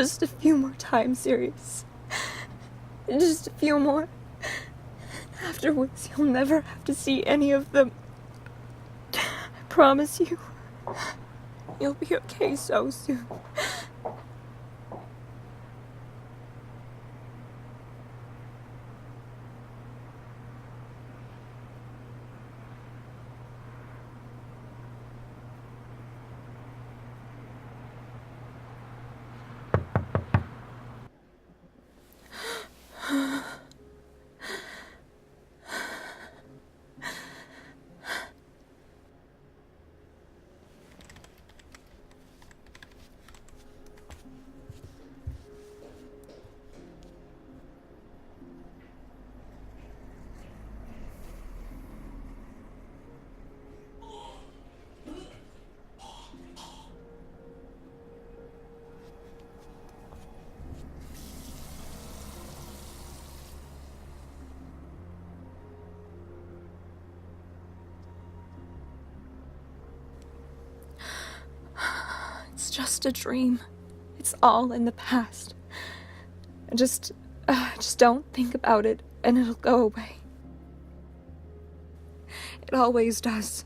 Just a few more times, Xiris. Just a few more. Afterwards, you'll never have to see any of them. I promise you. You'll be okay so soon. It's just a dream. It's all in the past. Just don't think about it, and it'll go away. It always does.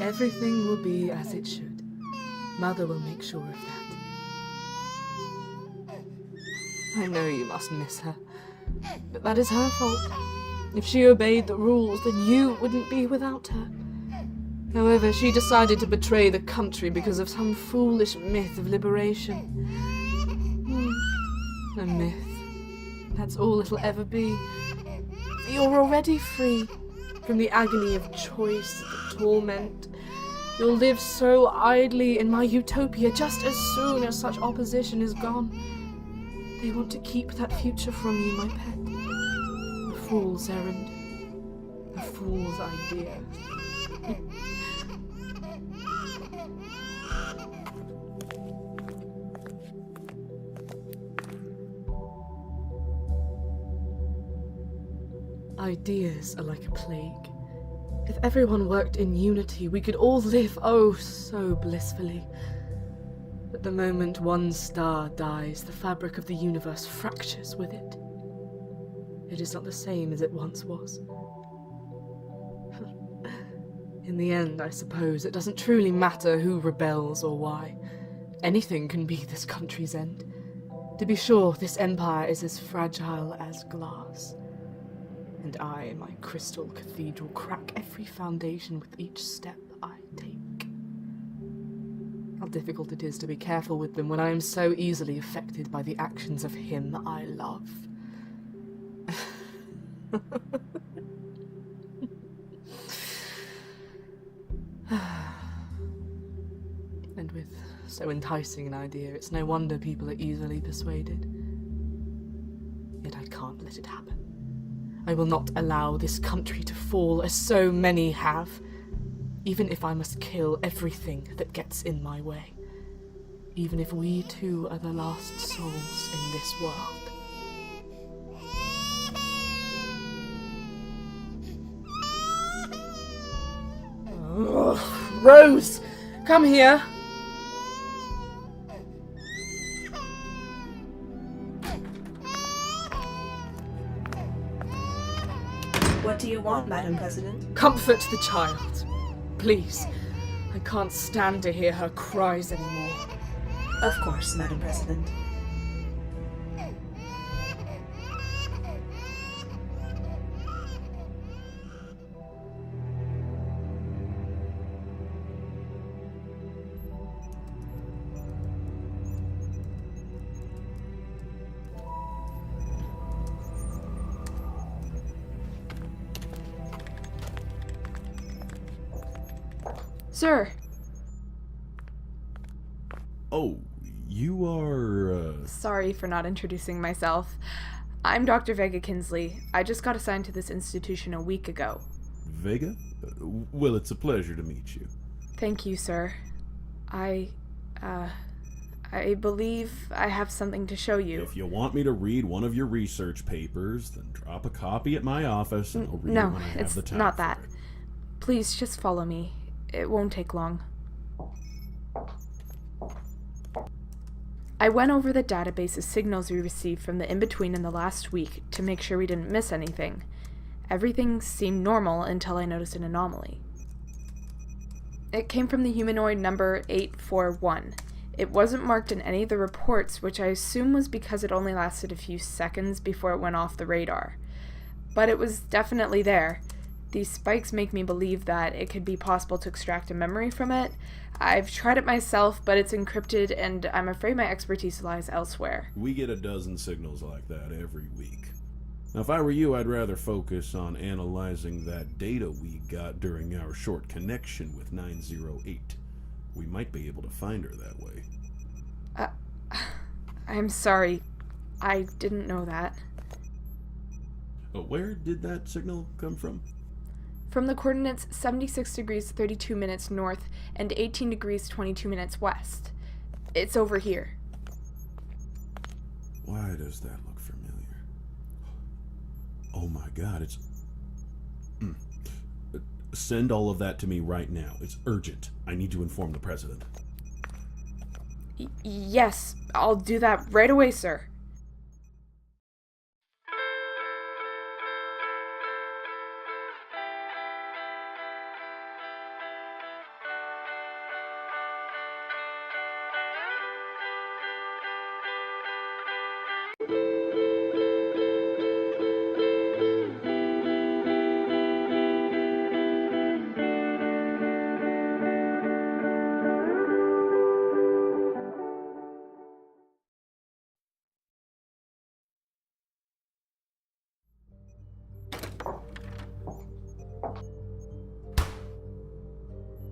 Everything will be as it should. Mother will make sure of that. I know you must miss her, but that is her fault. If she obeyed the rules, then you wouldn't be without her. However, she decided to betray the country because of some foolish myth of liberation. A myth. That's all it'll ever be. You're already free from the agony of choice, the torment. You'll live so idly in my utopia just as soon as such opposition is gone. They want to keep that future from you, my pet. A fool's errand. A fool's idea. Ideas are like a plague. If everyone worked in unity, we could all live, oh, so blissfully. But the moment one star dies, the fabric of the universe fractures with it. It is not the same as it once was. In the end, I suppose, it doesn't truly matter who rebels or why. Anything can be this country's end. To be sure, this empire is as fragile as glass. And I, in my crystal cathedral, crack every foundation with each step I take. How difficult it is to be careful with them when I am so easily affected by the actions of him I love. And with so enticing an idea, it's no wonder people are easily persuaded. Yet I can't let it happen. I will not allow this country to fall as so many have, even if I must kill everything that gets in my way, even if we too are the last souls in this world. Ugh. Rose, come here. do you want, Madam President? Comfort the child. Please. I can't stand to hear her cries anymore. Of course, Madam President. Sir. Oh, you are, Sorry for not introducing myself. I'm Dr. Vega Kinsley. I just got assigned to this institution a week ago. Vega? Well, it's a pleasure to meet you. Thank you, sir. I believe I have something to show you. If you want me to read one of your research papers, then drop a copy at my office and I'll read it when I have the time. No, it's not that. for it. Please, just follow me. It won't take long. I went over the database of signals we received from the in-between in the last week to make sure we didn't miss anything. Everything seemed normal until I noticed an anomaly. It came from the humanoid number 841. It wasn't marked in any of the reports, which I assume was because it only lasted a few seconds before it went off the radar. But it was definitely there. These spikes make me believe that it could be possible to extract a memory from it. I've tried it myself, but it's encrypted, and I'm afraid my expertise lies elsewhere. We get a dozen signals like that every week. Now, if I were you, I'd rather focus on analyzing that data we got during our short connection with 908. We might be able to find her that way. I'm sorry. I didn't know that. Where did that signal come from? From the coordinates 76 degrees 32 minutes north and 18 degrees 22 minutes west. It's over here. Why does that look familiar? Oh my god, it's... Send all of that to me right now. It's urgent. I need to inform the president. Yes, I'll do that right away, sir.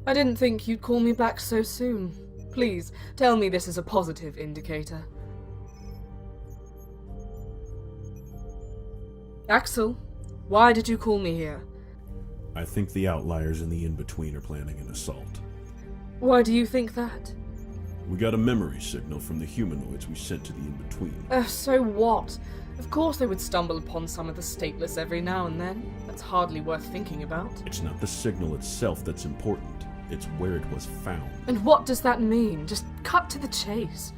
I didn't think you'd call me back so soon. Please, tell me this is a positive indicator. Axel, why did you call me here? I think the outliers in the in-between are planning an assault. Why do you think that? We got a memory signal from the humanoids we sent to the in-between. So what? Of course they would stumble upon some of the stateless every now and then. That's hardly worth thinking about. It's not the signal itself that's important. It's where it was found. And what does that mean? Just cut to the chase.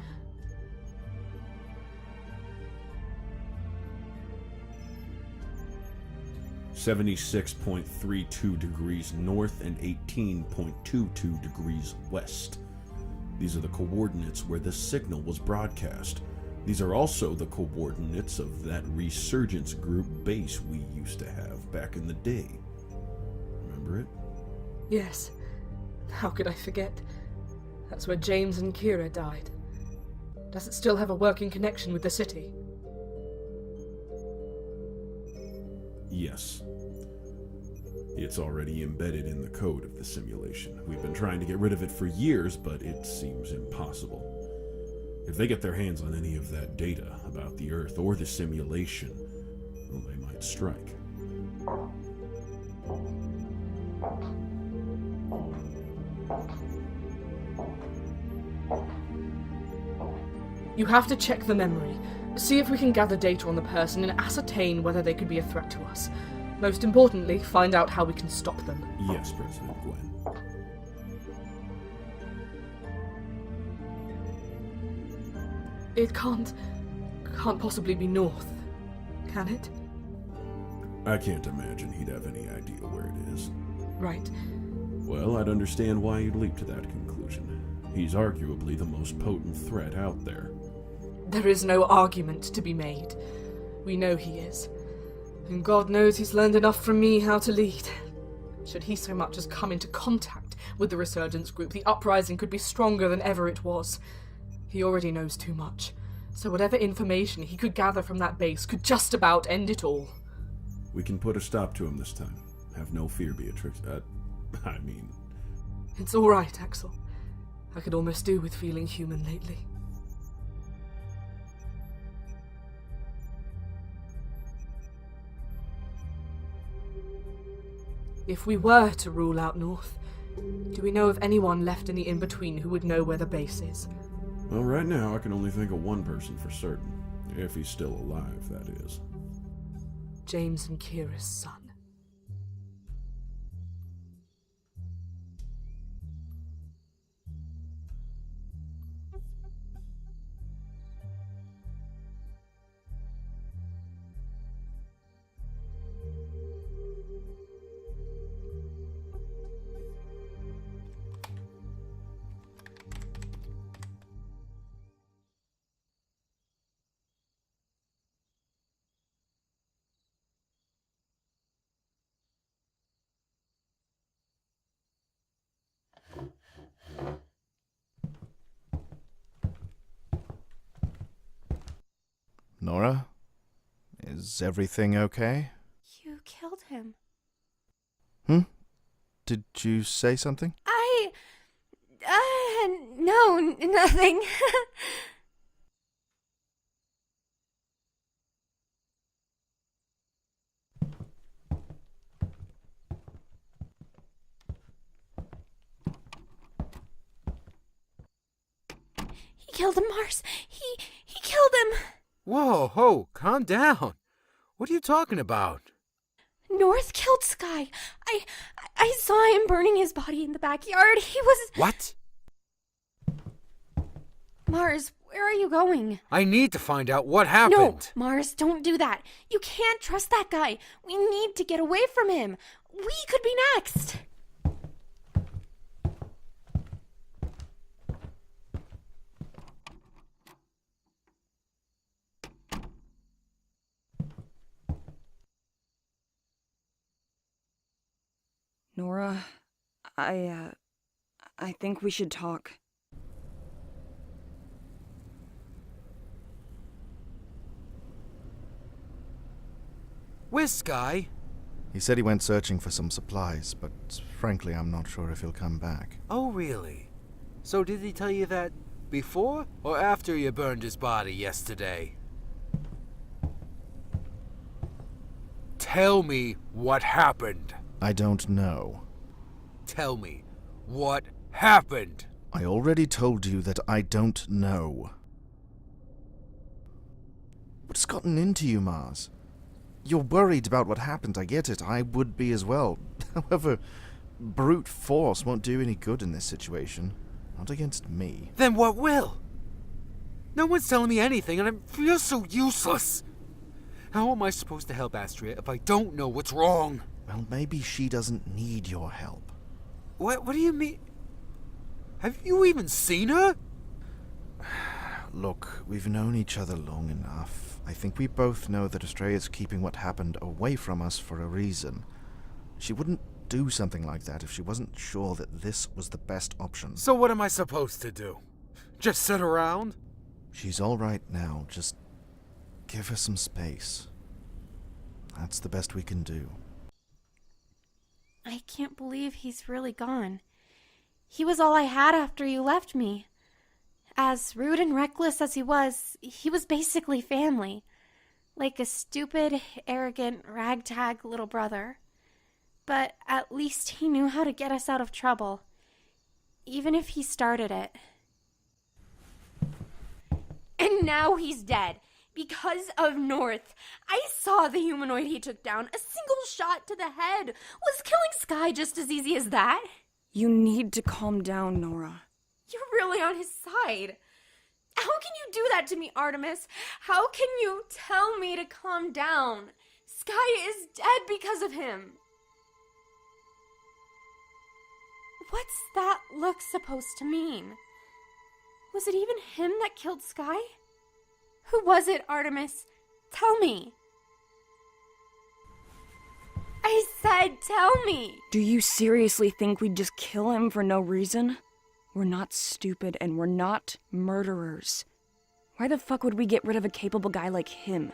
.32 degrees north and 18.22 degrees west. These are the coordinates where the signal was broadcast. These are also the coordinates of that resurgence group base we used to have back in the day. Remember it? Yes. How could I forget? That's where James and Kira died. Does it still have a working connection with the city? Yes. It's already embedded in the code of the simulation. We've been trying to get rid of it for years, but it seems impossible. If they get their hands on any of that data about the Earth or the simulation, well, they might strike. You have to check the memory. See if we can gather data on the person and ascertain whether they could be a threat to us. Most importantly, find out how we can stop them. Yes, President Gwen. It can't possibly be north, can it? I can't imagine he'd have any idea where it is. Right. Well, I'd understand why you'd leap to that conclusion. He's arguably the most potent threat out there. There is no argument to be made. We know he is. And God knows he's learned enough from me how to lead. Should he so much as come into contact with the resurgence group, the uprising could be stronger than ever it was. He already knows too much, so whatever information he could gather from that base could just about end it all. We can put a stop to him this time. Have no fear, Beatrix. It's all right, Axel. I could almost do with feeling human lately. If we were to rule out north, do we know of anyone left in the in-between who would know where the base is? Well, right now I can only think of one person for certain. If he's still alive, that is. James and Xiris' son. Nora? Is everything okay? You killed him. Did you say something? No, nothing. He killed him, Mars. He killed him. Whoa, ho, calm down. What are you talking about? North killed Sky. I saw him burning his body in the backyard. He was... What? Mars, where are you going? I need to find out what happened. No, Mars, don't do that. You can't trust that guy. We need to get away from him. We could be next. Nora, I think we should talk. Where's Sky? He said he went searching for some supplies, but frankly I'm not sure if he'll come back. Oh, really? So did he tell you that before or after you burned his body yesterday? Tell me what happened. I don't know. Tell me what happened. I already told you that I don't know. What's gotten into you, Mars? You're worried about what happened, I get it. I would be as well. However, brute force won't do any good in this situation. Not against me. Then what will? No one's telling me anything and I feel so useless. How am I supposed to help Astria if I don't know what's wrong? Well, maybe she doesn't need your help. What do you mean? Have you even seen her? Look, we've known each other long enough. I think we both know that Australia's keeping what happened away from us for a reason. She wouldn't do something like that if she wasn't sure that this was the best option. So what am I supposed to do? Just sit around? She's all right now. Just give her some space. That's the best we can do. I can't believe he's really gone. He was all I had after you left me. As rude and reckless as he was basically family. Like a stupid, arrogant, ragtag little brother. But at least he knew how to get us out of trouble. Even if he started it. And now he's dead. Because of North. I saw the humanoid he took down. A single shot to the head. Was killing Sky just as easy as that? You need to calm down, Nora. You're really on his side. How can you do that to me, Artemis? How can you tell me to calm down? Sky is dead because of him. What's that look supposed to mean? Was it even him that killed Sky? Who was it, Artemis? Tell me. I said tell me! Do you seriously think we'd just kill him for no reason? We're not stupid and we're not murderers. Why the fuck would we get rid of a capable guy like him?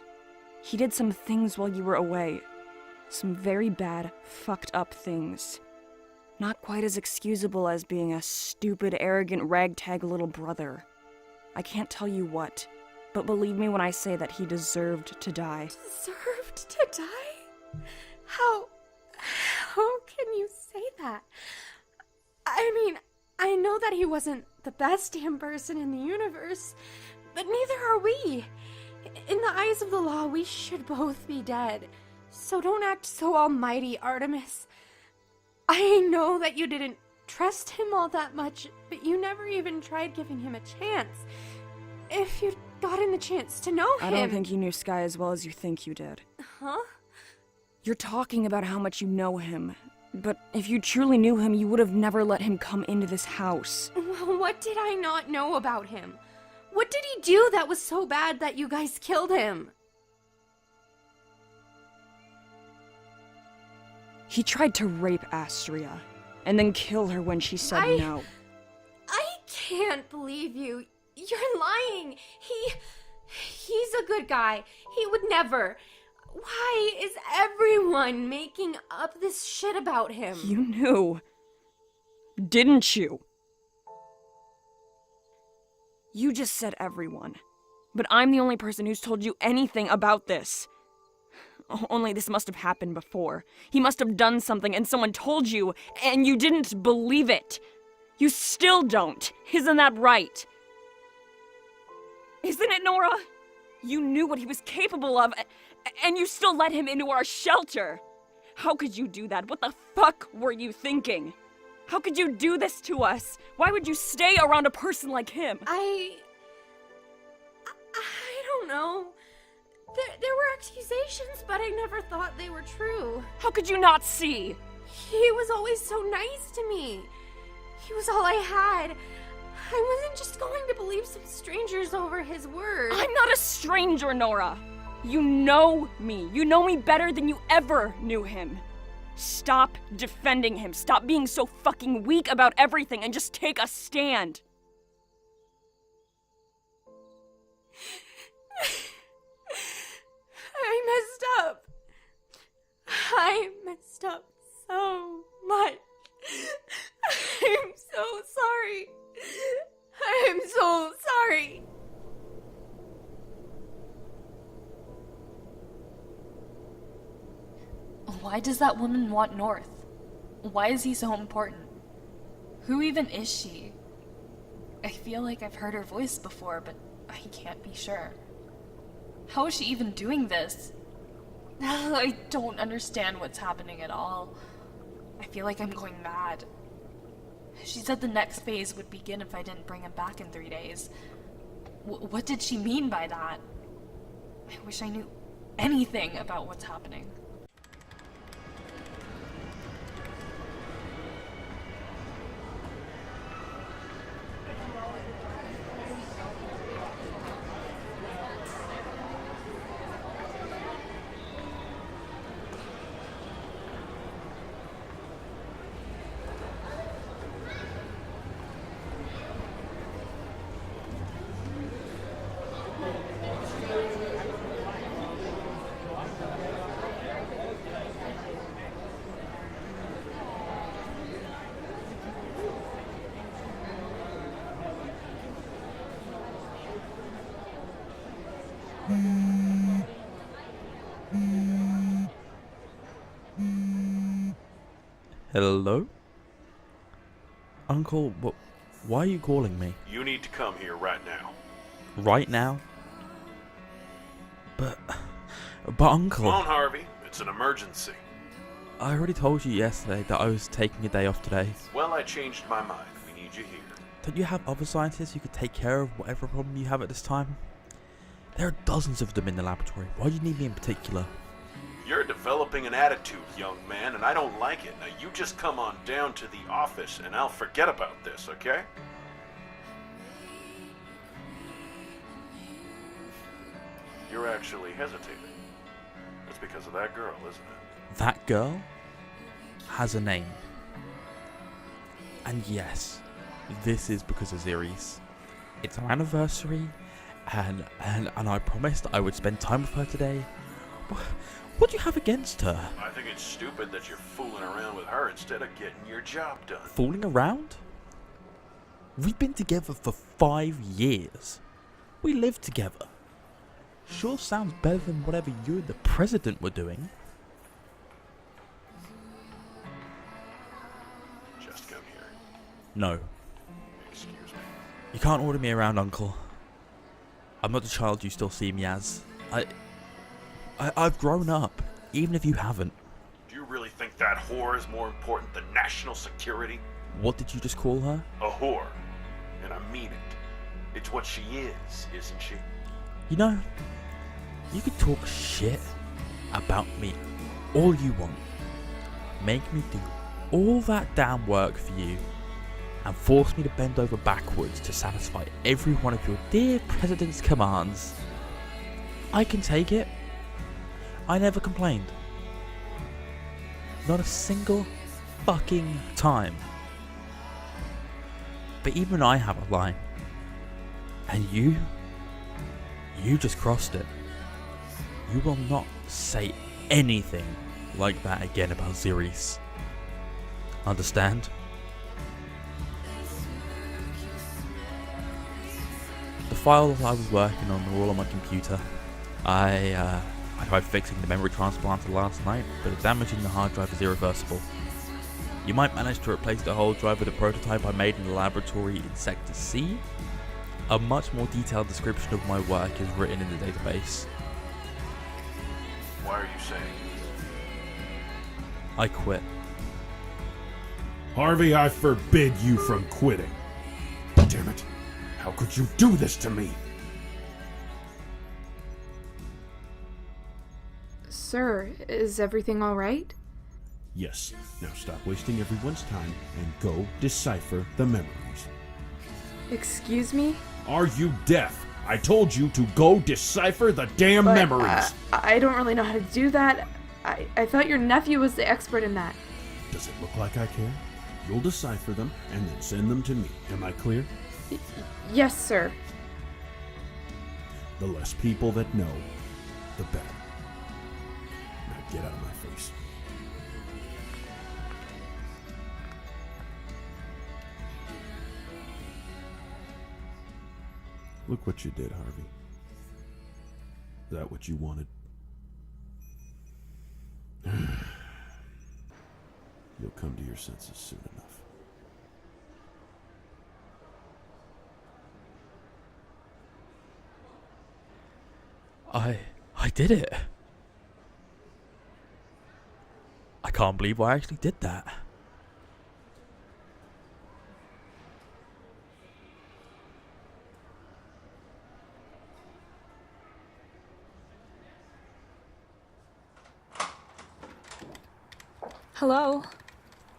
He did some things while you were away. Some very bad, fucked up things. Not quite as excusable as being a stupid, arrogant, ragtag little brother. I can't tell you what, but believe me when I say that he deserved to die. Deserved to die? How can you say that? I mean, I know that he wasn't the best damn person in the universe, but neither are we. In the eyes of the law, we should both be dead. So don't act so almighty, Artemis. I know that you didn't trust him all that much, but you never even tried giving him a chance. If you'd gotten the chance to know him... I don't think you knew Sky as well as you think you did. Huh? You're talking about how much you know him, but if you truly knew him, you would have never let him come into this house. Well, what did I not know about him? What did he do that was so bad that you guys killed him? He tried to rape Astria, and then kill her when she said no. I can't believe you. You're lying. He's a good guy. He would never. Why is everyone making up this shit about him? You knew. Didn't you? You just said everyone. But I'm the only person who's told you anything about this. Only this must have happened before. He must have done something and someone told you, and you didn't believe it. You still don't. Isn't that right? Isn't it, Nora? You knew what he was capable of, and you still let him into our shelter. How could you do that? What the fuck were you thinking? How could you do this to us? Why would you stay around a person like him? I don't know. There were accusations, but I never thought they were true. How could you not see? He was always so nice to me. He was all I had. I wasn't just going to believe some strangers over his word. I'm not a stranger, Nora. You know me. You know me better than you ever knew him. Stop defending him. Stop being so fucking weak about everything and just take a stand. I messed up. I messed up so much. I'm so sorry. I'm so sorry. Why does that woman want North? Why is he so important? Who even is she? I feel like I've heard her voice before, but I can't be sure. How is she even doing this? I don't understand what's happening at all. I feel like I'm going mad. She said the next phase would begin if I didn't bring him back in 3 days. What did she mean by that? I wish I knew anything about what's happening. Hello? Uncle, why are you calling me? You need to come here right now. Right now? But Uncle... Come on, Harvey. It's an emergency. I already told you yesterday that I was taking a day off today. Well, I changed my mind. We need you here. Don't you have other scientists who could take care of whatever problem you have at this time? There are dozens of them in the laboratory. Why do you need me in particular? You're developing an attitude, young man, and I don't like it. Now you just come on down to the office and I'll forget about this, okay? You're actually hesitating. It's because of that girl, isn't it? That girl has a name. And yes, this is because of Xiris. It's our anniversary, and I promised I would spend time with her today. What do you have against her? I think it's stupid that you're fooling around with her instead of getting your job done. Fooling around? We've been together for 5 years. We live together. Sure sounds better than whatever you and the president were doing. Just come here. No. Excuse me. You can't order me around, Uncle. I'm not the child you still see me as. I've grown up, even if you haven't. Do you really think that whore is more important than national security? What did you just call her? A whore. And I mean it. It's what she is, isn't she? You know, you can talk shit about me all you want. Make me do all that damn work for you and force me to bend over backwards to satisfy every one of your dear president's commands. I can take it. I never complained. Not a single fucking time. But even I have a line. And you just crossed it. You will not say anything like that again about Xiris. Understand? The files I was working on were all on my computer. I tried fixing the memory transplanter last night, but the damage in the hard drive is irreversible. You might manage to replace the whole drive with a prototype I made in the laboratory in Sector C. A much more detailed description of my work is written in the database. Why are you saying? I quit. Harvey, I forbid you from quitting. Damn it. How could you do this to me? Sir, is everything all right? Yes. Now stop wasting everyone's time and go decipher the memories. Excuse me? Are you deaf? I told you to go decipher the damn But, memories. I don't really know how to do that. I thought your nephew was the expert in that. Does it look like I care? You'll decipher them and then send them to me. Am I clear? Yes, sir. The less people that know, the better. Now get out of my face. Look what you did, Harvey. Is that what you wanted? You'll come to your senses soon enough. I did it. I can't believe I actually did that. Hello?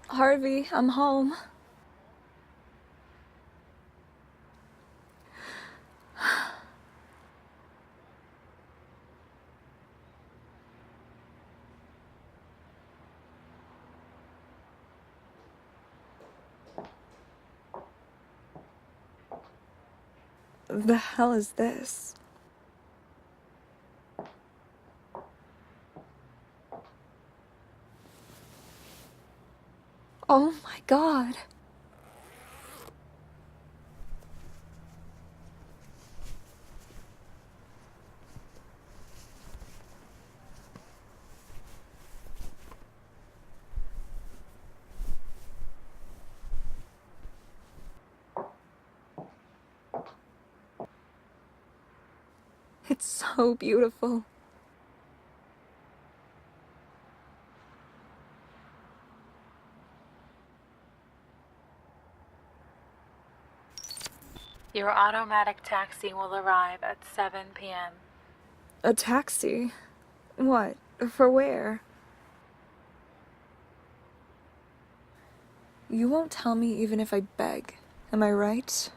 Harvey, I'm home. The hell is this? Oh my God. It's so beautiful. Your automatic taxi will arrive at 7 p.m. A taxi? What? For where? You won't tell me even if I beg, am I right?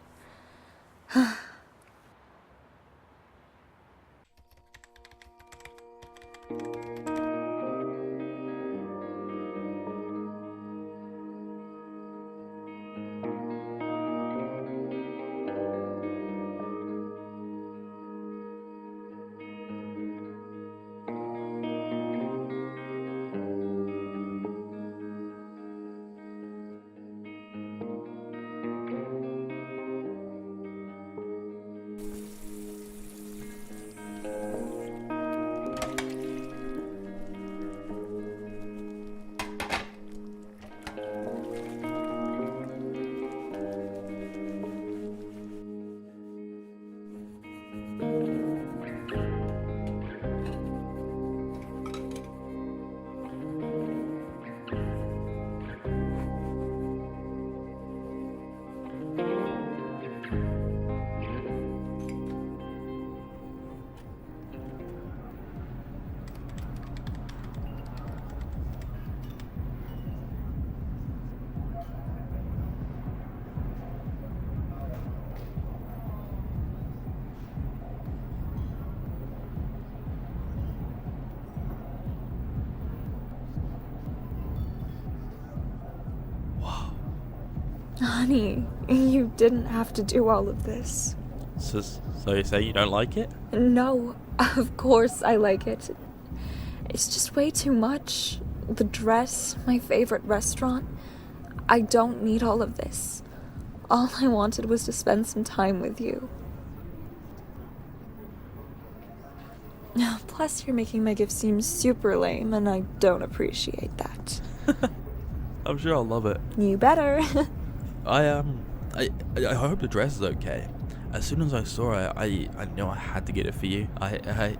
Honey, you didn't have to do all of this. So you say you don't like it? No, of course I like it. It's just way too much. The dress, my favorite restaurant. I don't need all of this. All I wanted was to spend some time with you. Plus, you're making my gift seem super lame, and I don't appreciate that. I'm sure I'll love it. You better. I hope the dress is okay. As soon as I saw it, I knew I had to get it for you. I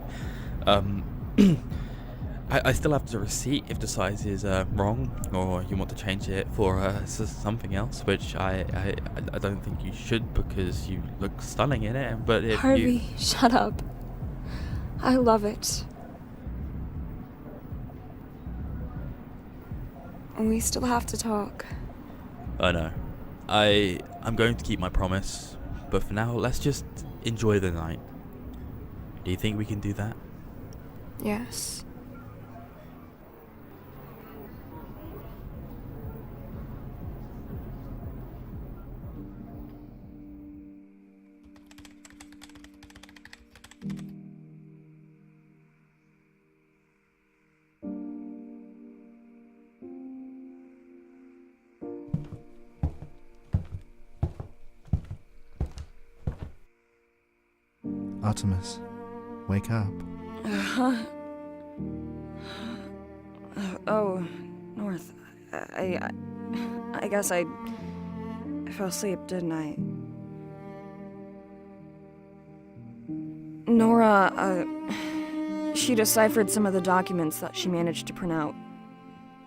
still have the receipt if the size is wrong, or you want to change it for something else, which I don't think you should because you look stunning in it. But if Harvey, shut up. I love it. We still have to talk. I know. I'm going to keep my promise, but for now, let's just enjoy the night. Do you think we can do that? Yes. Artemis, wake up. Oh, North. I guess I fell asleep, didn't I? Nora, she deciphered some of the documents that she managed to print out.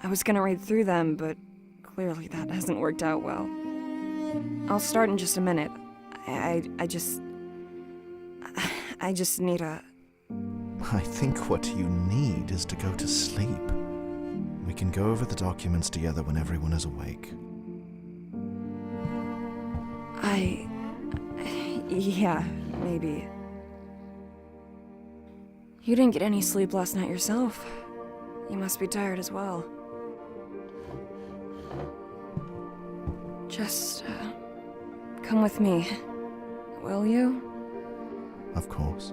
I was gonna read through them, but clearly that hasn't worked out well. I'll start in just a minute. I just need a... I think what you need is to go to sleep. We can go over the documents together when everyone is awake. Yeah, maybe. You didn't get any sleep last night yourself. You must be tired as well. Just, come with me. Will you? Of course.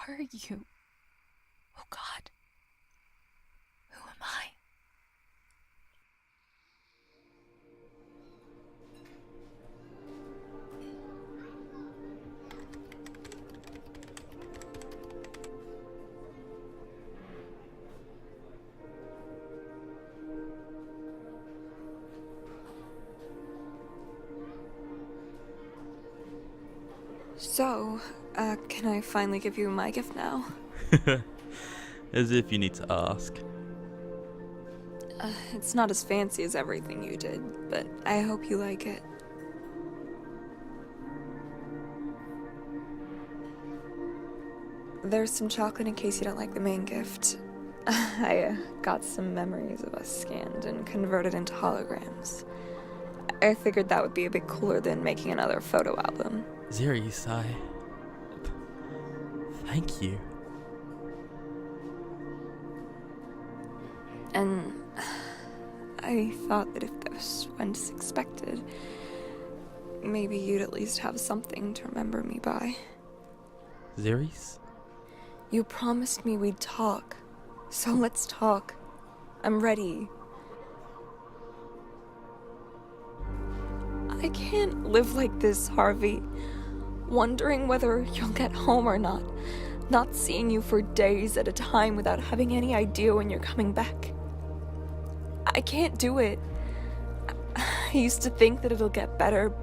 are you? Oh God. Who am I? So, can I finally give you my gift now? As if you need to ask. It's not as fancy as everything you did, but I hope you like it. There's some chocolate in case you don't like the main gift. I got some memories of us scanned and converted into holograms. I figured that would be a bit cooler than making another photo album. Xiris, thank you. And I thought that if this went as expected, maybe you'd at least have something to remember me by. Xiris? You promised me we'd talk, so let's talk. I'm ready. I can't live like this, Harvey. Wondering whether you'll get home or not. Not seeing you for days at a time without having any idea when you're coming back. I can't do it. I used to think that it'll get better,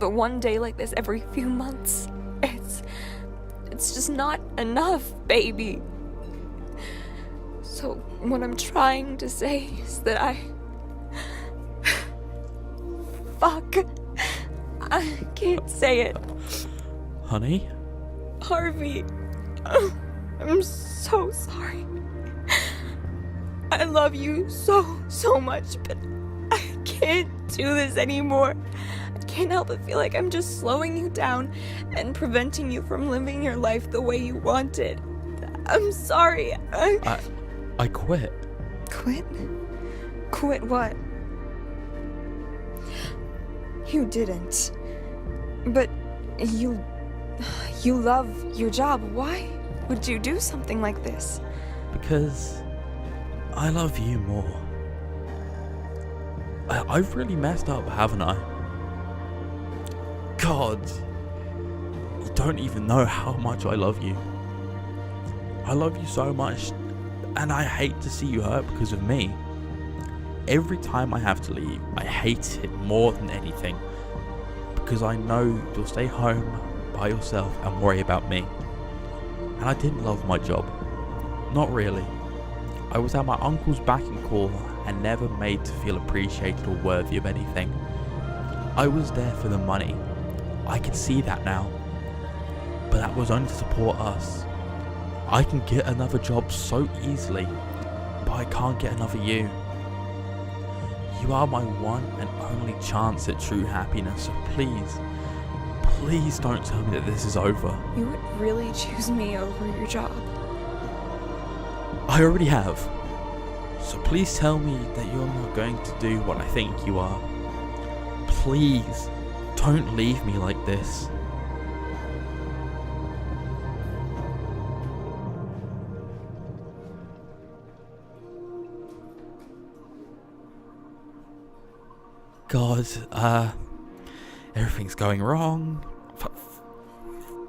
but one day like this every few months, it's just not enough, baby. So what I'm trying to say is that fuck. I can't say it. Honey? Harvey. I'm so sorry. I love you so much, but I can't do this anymore. I can't help but feel like I'm just slowing you down and preventing you from living your life the way you want it. I'm sorry. I quit. Quit? Quit what? You didn't. But you love your job. Why would you do something like this? Because I love you more. I've really messed up, haven't I? God, you don't even know how much I love you. I love you so much, and I hate to see you hurt because of me. Every time I have to leave, I hate it more than anything, because I know you'll stay home by yourself and worry about me. And I didn't love my job. Not really. I was at my uncle's beck and call and never made to feel appreciated or worthy of anything. I was there for the money. I can see that now. But that was only to support us. I can get another job so easily, but I can't get another you. You are my one and only chance at true happiness, so please don't tell me that this is over. You would really choose me over your job? I already have. So please tell me that you're not going to do what I think you are. Please, don't leave me like this. God, everything's going wrong.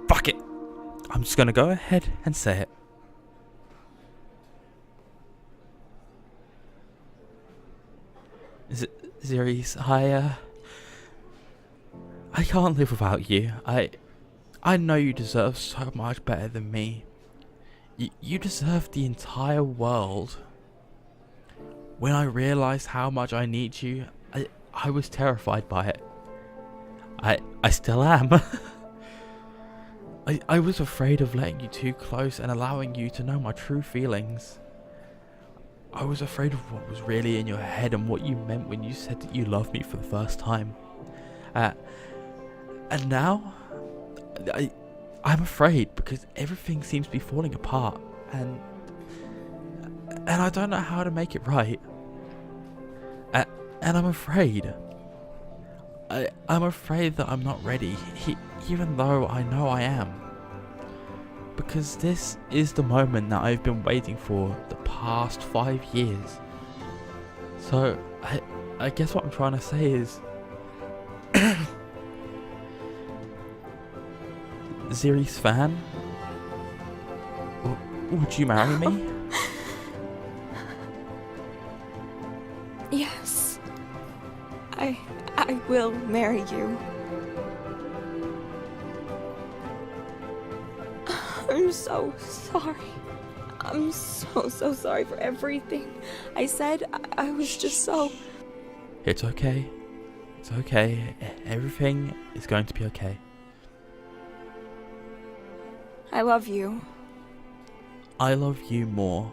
Fuck it. I'm just gonna go ahead and say it. Xiris, I can't live without you. I know you deserve so much better than me. You deserve the entire world. When I realized how much I need you, I was terrified by it. I still am. I was afraid of letting you too close and allowing you to know my true feelings. I was afraid of what was really in your head and what you meant when you said that you loved me for the first time. And now, I'm afraid because everything seems to be falling apart, and I don't know how to make it right. And I'm afraid. I'm afraid that I'm not ready, even though I know I am. Because this is the moment that I've been waiting for the past 5 years. So, I guess what I'm trying to say is... Xiris fan? Would you marry me? Yes. I will marry you. I'm so sorry. I'm so sorry for everything I said. I was just so... It's okay. It's okay. Everything is going to be okay. I love you. I love you more.